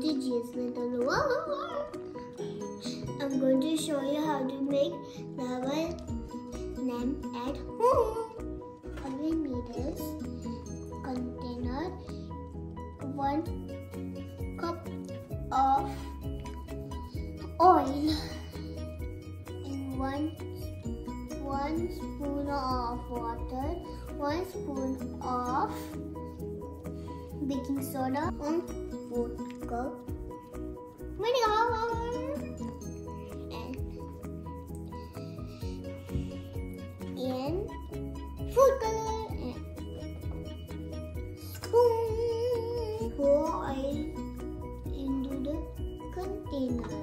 prodigious little world. I'm going to show you how to make lava lamp at home. All we need is container, 1 cup of oil, and 1 spoon of water, 1 spoon of baking soda, 1 food cup vinegar, and food color, and spoon. Pour oil into the container.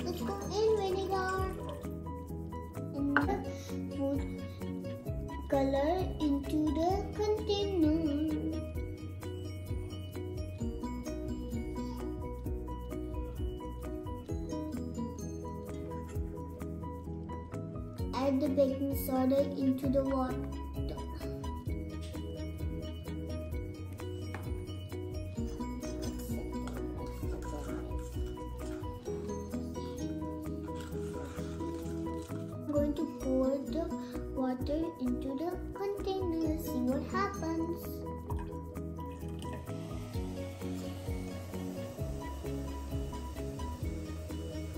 Let's go in vinegar and the food color into the container. Add the baking soda into the water. I'm going to pour the water into the container, see what happens.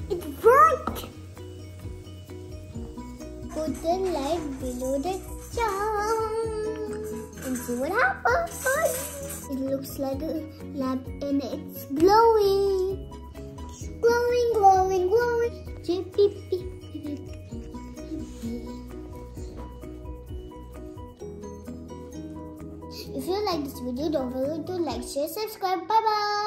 It's bright! Put the light below the jar and see what happens. It looks like a lamp and it's glowing. Glowing, glowing, glowing. Beep, beep, beep. If you like this video, don't forget to like, share, subscribe. Bye bye.